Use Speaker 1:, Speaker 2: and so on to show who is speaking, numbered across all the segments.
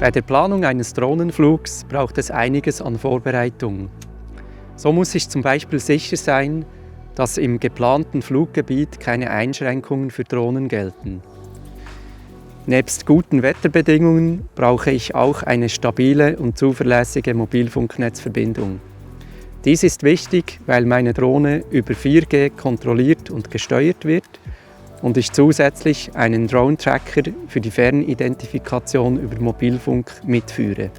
Speaker 1: Bei der Planung eines Drohnenflugs braucht es einiges an Vorbereitung. So muss ich zum Beispiel sicher sein, dass im geplanten Fluggebiet keine Einschränkungen für Drohnen gelten. Nebst guten Wetterbedingungen brauche ich auch eine stabile und zuverlässige Mobilfunknetzverbindung. Dies ist wichtig, weil meine Drohne über 4G kontrolliert und gesteuert wird und ich zusätzlich einen Drone-Tracker für die Fernidentifikation über Mobilfunk mitführe.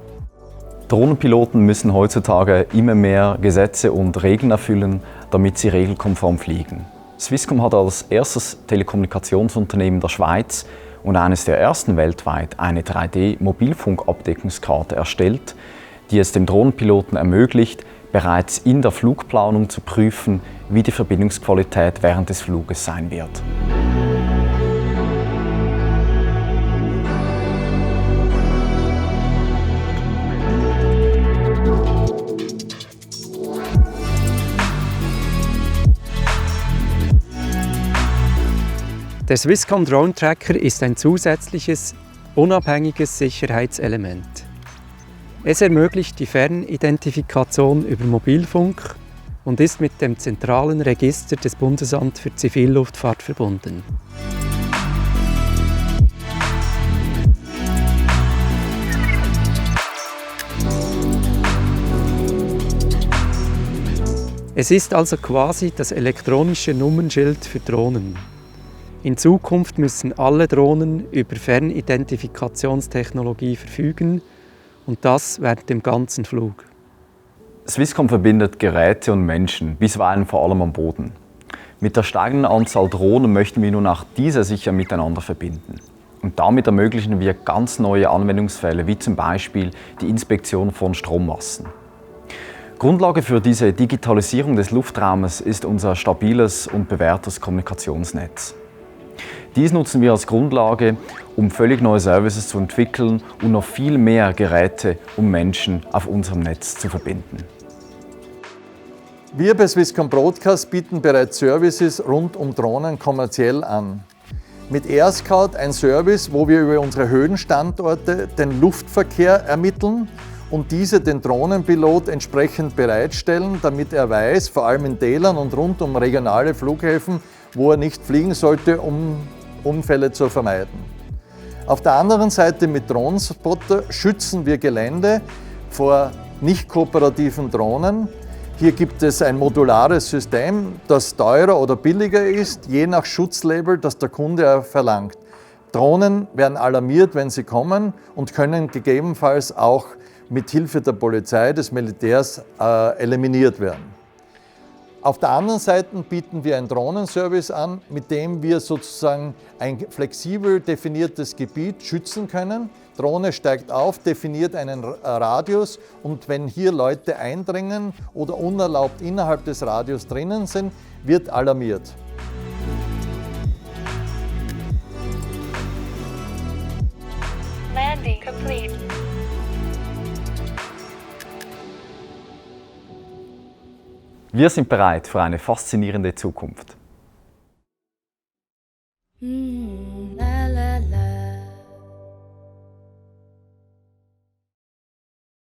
Speaker 2: Drohnenpiloten müssen heutzutage immer mehr Gesetze und Regeln erfüllen, damit sie regelkonform fliegen. Swisscom hat als erstes Telekommunikationsunternehmen der Schweiz und eines der ersten weltweit eine 3D-Mobilfunkabdeckungskarte erstellt, die es dem Drohnenpiloten ermöglicht, bereits in der Flugplanung zu prüfen, wie die Verbindungsqualität während des Fluges sein wird.
Speaker 1: Der Swisscom Drone Tracker ist ein zusätzliches, unabhängiges Sicherheitselement. Es ermöglicht die Fernidentifikation über Mobilfunk und ist mit dem zentralen Register des Bundesamts für Zivilluftfahrt verbunden. Es ist also quasi das elektronische Nummernschild für Drohnen. In Zukunft müssen alle Drohnen über Fernidentifikationsteknologie verfügen und das während dem ganzen Flug.
Speaker 2: Swisscom verbindet Geräte und Menschen, bisweilen vor allem am Boden. Mit der steigenden Anzahl Drohnen möchten wir nun auch diese sicher miteinander verbinden. Und damit ermöglichen wir ganz neue Anwendungsfälle, wie zum Beispiel die Inspektion von Strommassen. Grundlage für diese Digitalisierung des Luftraumes ist unser stabiles und bewährtes Kommunikationsnetz. Dies nutzen wir als Grundlage, um völlig neue Services zu entwickeln und noch viel mehr Geräte und Menschen auf unserem Netz zu verbinden.
Speaker 3: Wir bei Swisscom Broadcast bieten bereits Services rund um Drohnen kommerziell an. Mit AirScout ein Service, wo wir über unsere Höhenstandorte den Luftverkehr ermitteln und diese den Drohnenpilot entsprechend bereitstellen, damit er weiß, vor allem in Tälern und rund um regionale Flughäfen, wo er nicht fliegen sollte, um Unfälle zu vermeiden. Auf der anderen Seite mit Drohnspotter schützen wir Gelände vor nicht kooperativen Drohnen. Hier gibt es ein modulares System, das teurer oder billiger ist, je nach Schutzlabel, das der Kunde verlangt. Drohnen werden alarmiert, wenn sie kommen und können gegebenenfalls auch mit Hilfe der Polizei, des Militärs eliminiert werden. Auf der anderen Seite bieten wir einen Drohnenservice an, mit dem wir sozusagen ein flexibel definiertes Gebiet schützen können. Drohne steigt auf, definiert einen Radius und wenn hier Leute eindringen oder unerlaubt innerhalb des Radius drinnen sind, wird alarmiert.
Speaker 4: Landing complete.
Speaker 2: Wir sind bereit für eine faszinierende Zukunft.